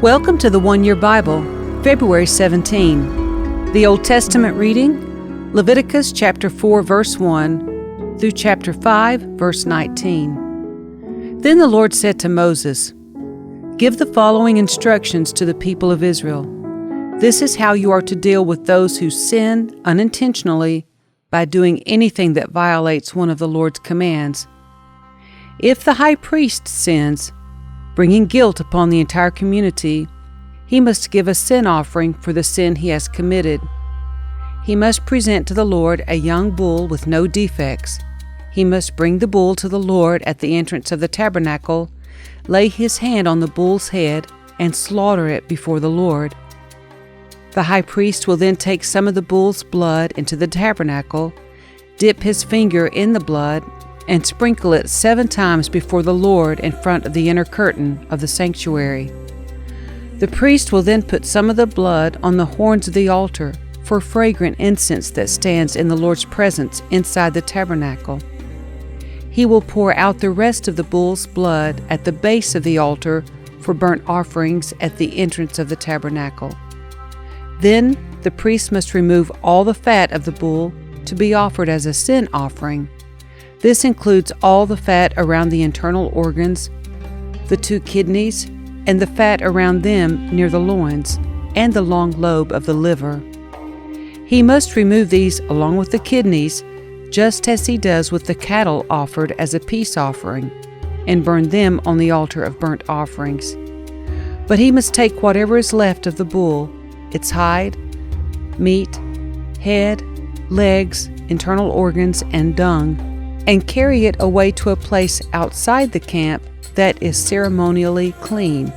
Welcome to the One Year Bible, February 17. The Old Testament reading, Leviticus chapter 4, verse 1 through chapter 5, verse 19. Then the Lord said to Moses, "Give the following instructions to the people of Israel. This is how you are to deal with those who sin unintentionally by doing anything that violates one of the Lord's commands. If the high priest sins, bringing guilt upon the entire community, he must give a sin offering for the sin he has committed. He must present to the Lord a young bull with no defects. He must bring the bull to the Lord at the entrance of the tabernacle, lay his hand on the bull's head, and slaughter it before the Lord. The high priest will then take some of the bull's blood into the tabernacle, dip his finger in the blood, and sprinkle it 7 times before the Lord in front of the inner curtain of the sanctuary. The priest will then put some of the blood on the horns of the altar for fragrant incense that stands in the Lord's presence inside the tabernacle. He will pour out the rest of the bull's blood at the base of the altar for burnt offerings at the entrance of the tabernacle. Then the priest must remove all the fat of the bull to be offered as a sin offering. This includes all the fat around the internal organs, the 2 kidneys, and the fat around them near the loins, and the long lobe of the liver. He must remove these along with the kidneys, just as he does with the cattle offered as a peace offering, and burn them on the altar of burnt offerings. But he must take whatever is left of the bull, its hide, meat, head, legs, internal organs, and dung, and carry it away to a place outside the camp that is ceremonially clean,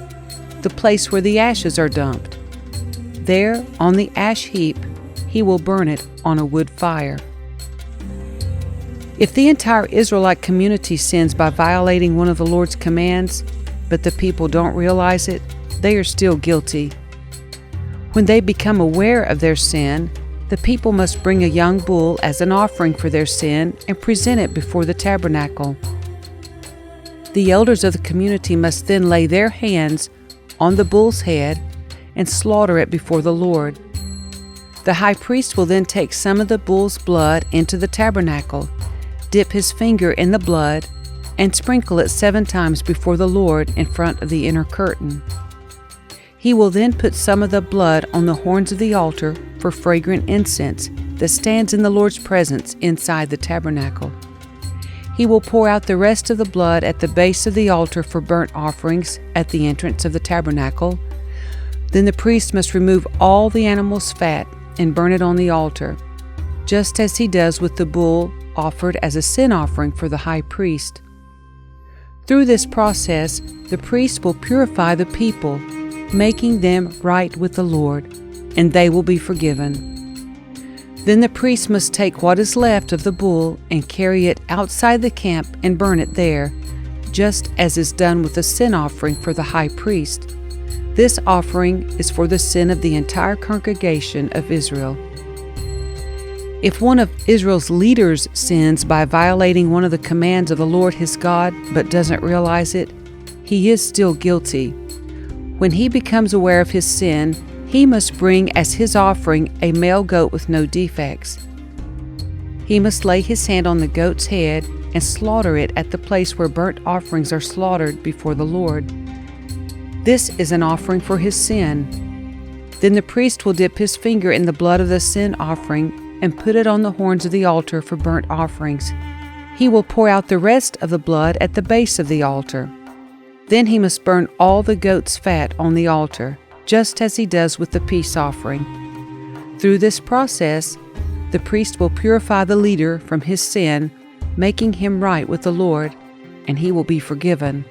the place where the ashes are dumped. There, on the ash heap, he will burn it on a wood fire. If the entire Israelite community sins by violating one of the Lord's commands, but the people don't realize it, they are still guilty. When they become aware of their sin, the people must bring a young bull as an offering for their sin and present it before the tabernacle. The elders of the community must then lay their hands on the bull's head and slaughter it before the Lord. The high priest will then take some of the bull's blood into the tabernacle, dip his finger in the blood, and sprinkle it 7 times before the Lord in front of the inner curtain. He will then put some of the blood on the horns of the altar for fragrant incense that stands in the Lord's presence inside the tabernacle. He will pour out the rest of the blood at the base of the altar for burnt offerings at the entrance of the tabernacle. Then the priest must remove all the animal's fat and burn it on the altar, just as he does with the bull offered as a sin offering for the high priest. Through this process, the priest will purify the people, making them right with the Lord, and they will be forgiven. Then the priest must take what is left of the bull and carry it outside the camp and burn it there, just as is done with the sin offering for the high priest. This offering is for the sin of the entire congregation of Israel. If one of Israel's leaders sins by violating one of the commands of the Lord his God but doesn't realize it, he is still guilty. When he becomes aware of his sin, he must bring as his offering a male goat with no defects. He must lay his hand on the goat's head and slaughter it at the place where burnt offerings are slaughtered before the Lord. This is an offering for his sin. Then the priest will dip his finger in the blood of the sin offering and put it on the horns of the altar for burnt offerings. He will pour out the rest of the blood at the base of the altar. Then he must burn all the goat's fat on the altar, just as he does with the peace offering. Through this process, the priest will purify the leader from his sin, making him right with the Lord, and he will be forgiven.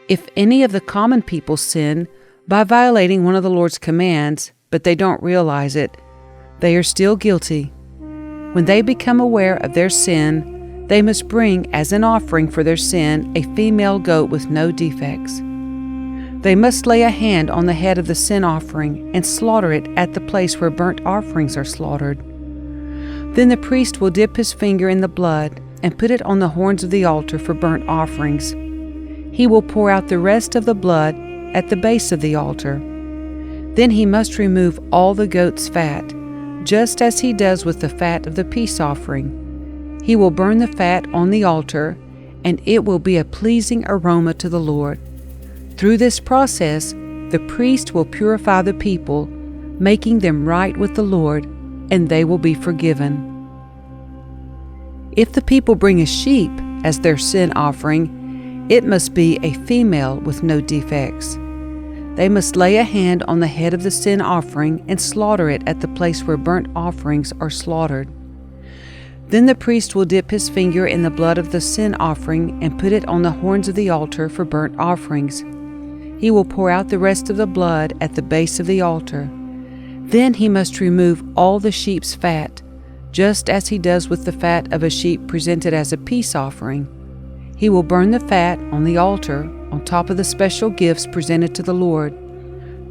If any of the common people sin by violating one of the Lord's commands, but they don't realize it, they are still guilty. When they become aware of their sin, they must bring as an offering for their sin a female goat with no defects. They must lay a hand on the head of the sin offering and slaughter it at the place where burnt offerings are slaughtered. Then the priest will dip his finger in the blood and put it on the horns of the altar for burnt offerings. He will pour out the rest of the blood at the base of the altar. Then he must remove all the goat's fat, just as he does with the fat of the peace offering. He will burn the fat on the altar, and it will be a pleasing aroma to the Lord. Through this process, the priest will purify the people, making them right with the Lord, and they will be forgiven. If the people bring a sheep as their sin offering, it must be a female with no defects. They must lay a hand on the head of the sin offering and slaughter it at the place where burnt offerings are slaughtered. Then the priest will dip his finger in the blood of the sin offering and put it on the horns of the altar for burnt offerings. He will pour out the rest of the blood at the base of the altar. Then he must remove all the sheep's fat, just as he does with the fat of a sheep presented as a peace offering. He will burn the fat on the altar on top of the special gifts presented to the Lord.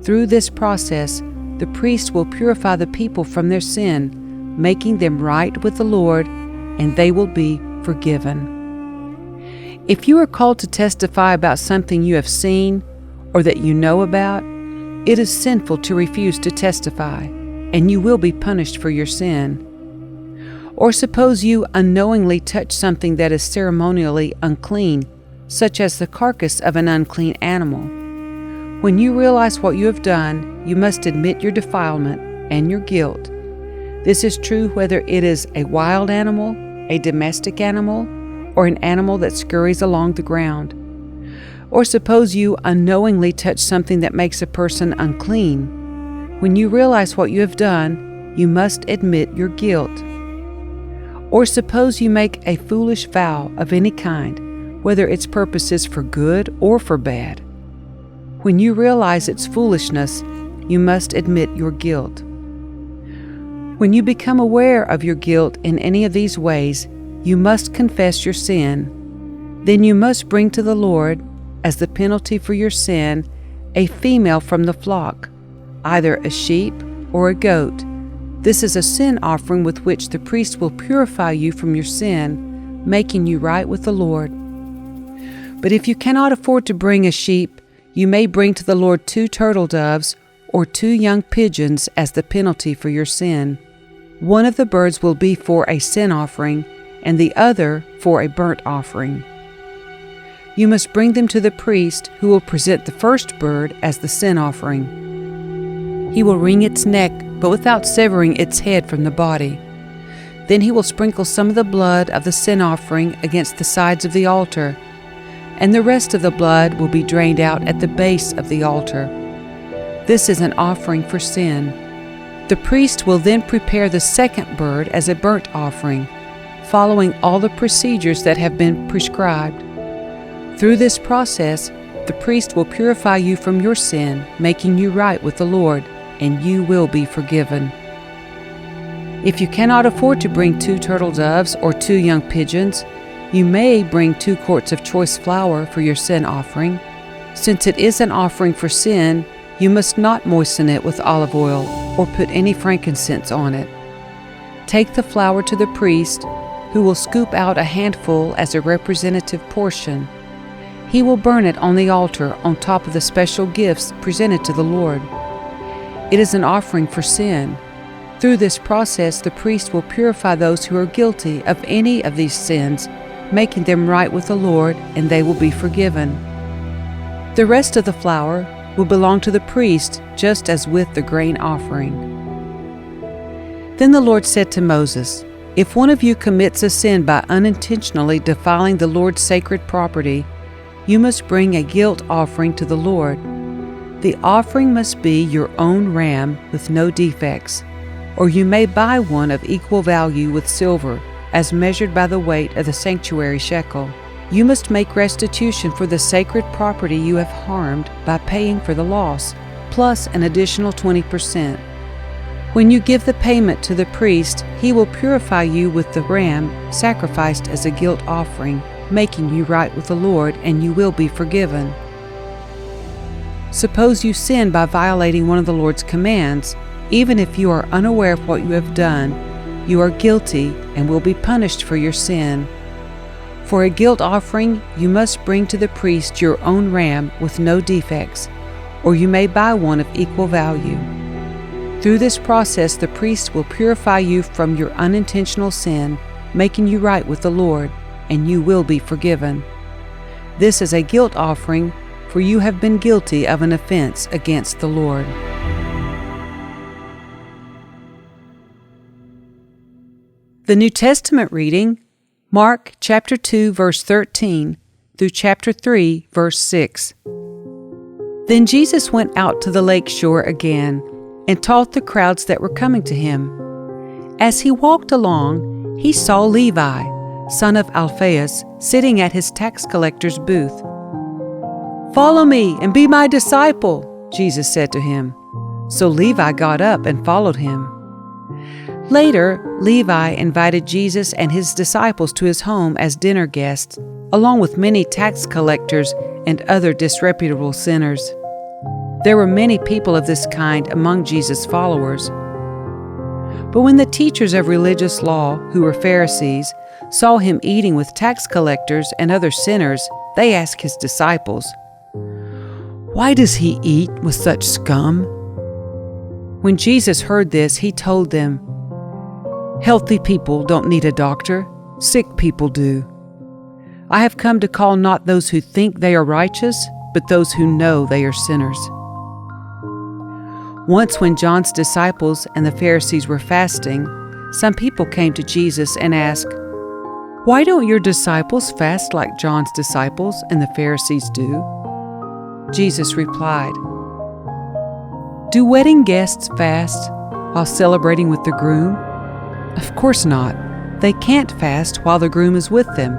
Through this process, the priest will purify the people from their sin, making them right with the Lord, and they will be forgiven. If you are called to testify about something you have seen or that you know about, it is sinful to refuse to testify, and you will be punished for your sin. Or suppose you unknowingly touch something that is ceremonially unclean, such as the carcass of an unclean animal. When you realize what you have done, you must admit your defilement and your guilt. This is true whether it is a wild animal, a domestic animal, or an animal that scurries along the ground. Or suppose you unknowingly touch something that makes a person unclean. When you realize what you have done, you must admit your guilt. Or suppose you make a foolish vow of any kind, whether its purpose is for good or for bad. When you realize its foolishness, you must admit your guilt. When you become aware of your guilt in any of these ways, you must confess your sin. Then you must bring to the Lord, as the penalty for your sin, a female from the flock, either a sheep or a goat. This is a sin offering with which the priest will purify you from your sin, making you right with the Lord. But if you cannot afford to bring a sheep, you may bring to the Lord 2 turtle doves or 2 young pigeons as the penalty for your sin. One of the birds will be for a sin offering, and the other for a burnt offering. You must bring them to the priest, who will present the first bird as the sin offering. He will wring its neck, but without severing its head from the body. Then he will sprinkle some of the blood of the sin offering against the sides of the altar, and the rest of the blood will be drained out at the base of the altar. This is an offering for sin. The priest will then prepare the second bird as a burnt offering, following all the procedures that have been prescribed. Through this process, the priest will purify you from your sin, making you right with the Lord, and you will be forgiven. If you cannot afford to bring 2 turtle doves or 2 young pigeons, you may bring 2 quarts of choice flour for your sin offering. Since it is an offering for sin, you must not moisten it with olive oil or put any frankincense on it. Take the flour to the priest, who will scoop out a handful as a representative portion. He will burn it on the altar on top of the special gifts presented to the Lord. It is an offering for sin. Through this process, the priest will purify those who are guilty of any of these sins, making them right with the Lord, and they will be forgiven. The rest of the flour will belong to the priest, just as with the grain offering. Then the Lord said to Moses, "If one of you commits a sin by unintentionally defiling the Lord's sacred property, you must bring a guilt offering to the Lord. The offering must be your own ram with no defects, or you may buy one of equal value with silver, as measured by the weight of the sanctuary shekel. You must make restitution for the sacred property you have harmed by paying for the loss, plus an additional 20%. When you give the payment to the priest, he will purify you with the ram sacrificed as a guilt offering, making you right with the Lord, and you will be forgiven. Suppose you sin by violating one of the Lord's commands. Even if you are unaware of what you have done, you are guilty and will be punished for your sin. For a guilt offering, you must bring to the priest your own ram with no defects, or you may buy one of equal value. Through this process, the priest will purify you from your unintentional sin, making you right with the Lord, and you will be forgiven. This is a guilt offering, for you have been guilty of an offense against the Lord. The New Testament reading, Mark chapter 2, verse 13 through chapter 3, verse 6. Then Jesus went out to the lake shore again and taught the crowds that were coming to him. As he walked along, he saw Levi, son of Alphaeus, sitting at his tax collector's booth. "Follow me and be my disciple," Jesus said to him. So Levi got up and followed him. Later, Levi invited Jesus and his disciples to his home as dinner guests, along with many tax collectors and other disreputable sinners. There were many people of this kind among Jesus' followers. But when the teachers of religious law, who were Pharisees, saw him eating with tax collectors and other sinners, they asked his disciples, "Why does he eat with such scum?" When Jesus heard this, he told them, "Healthy people don't need a doctor, sick people do. I have come to call not those who think they are righteous, but those who know they are sinners." Once when John's disciples and the Pharisees were fasting, some people came to Jesus and asked, "Why don't your disciples fast like John's disciples and the Pharisees do?" Jesus replied, "Do wedding guests fast while celebrating with the groom? Of course not. They can't fast while the groom is with them.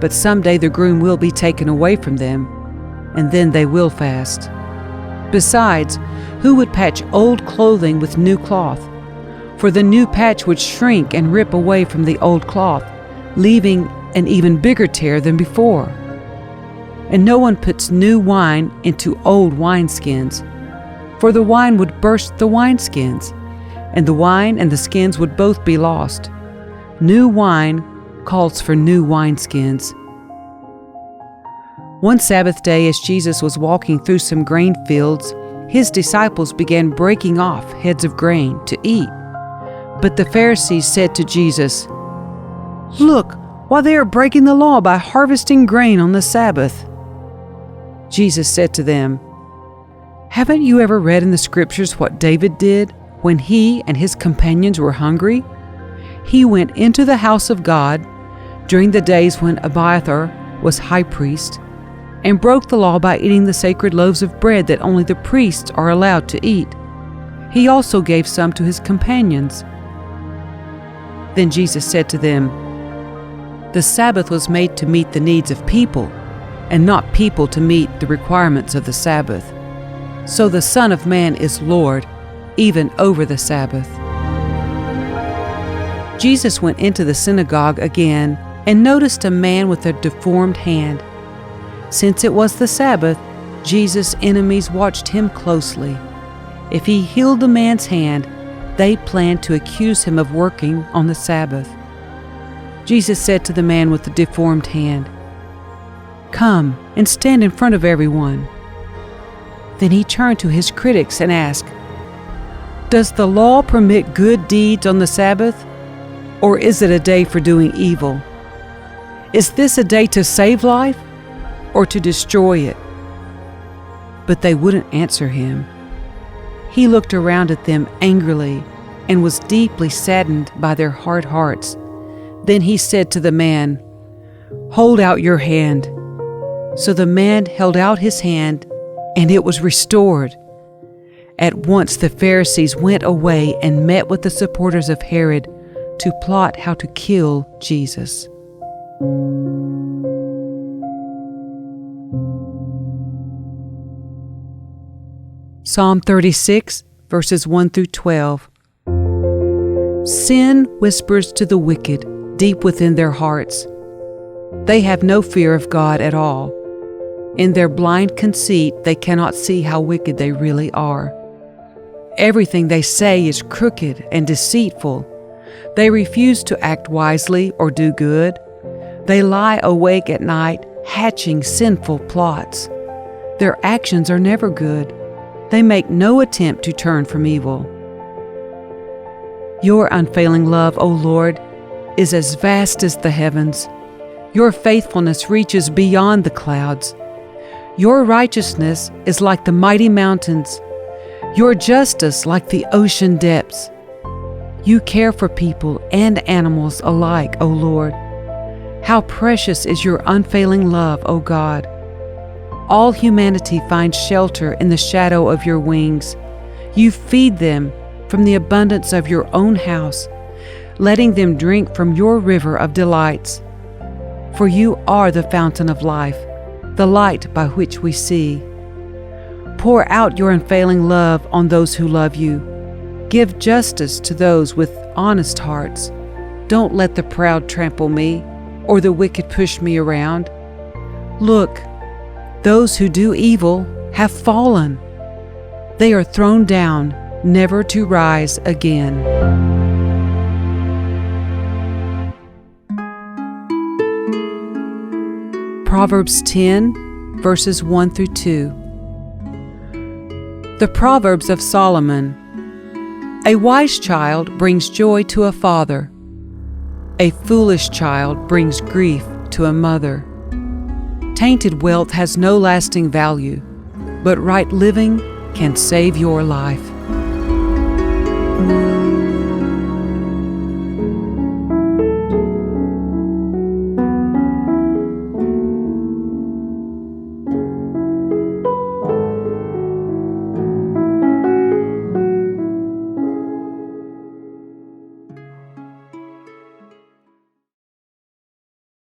But someday the groom will be taken away from them, and then they will fast. Besides, who would patch old clothing with new cloth? For the new patch would shrink and rip away from the old cloth, leaving an even bigger tear than before. And no one puts new wine into old wineskins, for the wine would burst the wineskins, and the wine and the skins would both be lost. New wine calls for new wineskins." One Sabbath day, as Jesus was walking through some grain fields, his disciples began breaking off heads of grain to eat. But the Pharisees said to Jesus, "Look, while they are breaking the law by harvesting grain on the Sabbath." Jesus said to them, "Haven't you ever read in the Scriptures what David did when he and his companions were hungry? He went into the house of God during the days when Abiathar was high priest, and broke the law by eating the sacred loaves of bread that only the priests are allowed to eat. He also gave some to his companions." Then Jesus said to them, "The Sabbath was made to meet the needs of people, and not people to meet the requirements of the Sabbath. So the Son of Man is Lord, even over the Sabbath." Jesus went into the synagogue again and noticed a man with a deformed hand. Since it was the Sabbath, Jesus' enemies watched him closely. If he healed the man's hand, they planned to accuse him of working on the Sabbath. Jesus said to the man with the deformed hand, "Come and stand in front of everyone." Then he turned to his critics and asked, "Does the law permit good deeds on the Sabbath, or is it a day for doing evil? Is this a day to save life, or to destroy it?" But they wouldn't answer him. He looked around at them angrily and was deeply saddened by their hard hearts. Then he said to the man, "Hold out your hand." So the man held out his hand, and it was restored. At once the Pharisees went away and met with the supporters of Herod to plot how to kill Jesus. Psalm 36, verses 1 through 12. Sin whispers to the wicked deep within their hearts. They have no fear of God at all. In their blind conceit, they cannot see how wicked they really are. Everything they say is crooked and deceitful. They refuse to act wisely or do good. They lie awake at night, hatching sinful plots. Their actions are never good. They make no attempt to turn from evil. Your unfailing love, O Lord, is as vast as the heavens. Your faithfulness reaches beyond the clouds. Your righteousness is like the mighty mountains, your justice like the ocean depths. You care for people and animals alike, O Lord. How precious is your unfailing love, O God. All humanity finds shelter in the shadow of your wings. You feed them from the abundance of your own house, letting them drink from your river of delights. For you are the fountain of life, the light by which we see. Pour out your unfailing love on those who love you. Give justice to those with honest hearts. Don't let the proud trample me, or the wicked push me around. Look, those who do evil have fallen. They are thrown down, never to rise again. Proverbs 10, verses 1 through 2. The Proverbs of Solomon. A wise child brings joy to a father. A foolish child brings grief to a mother. Tainted wealth has no lasting value, but right living can save your life.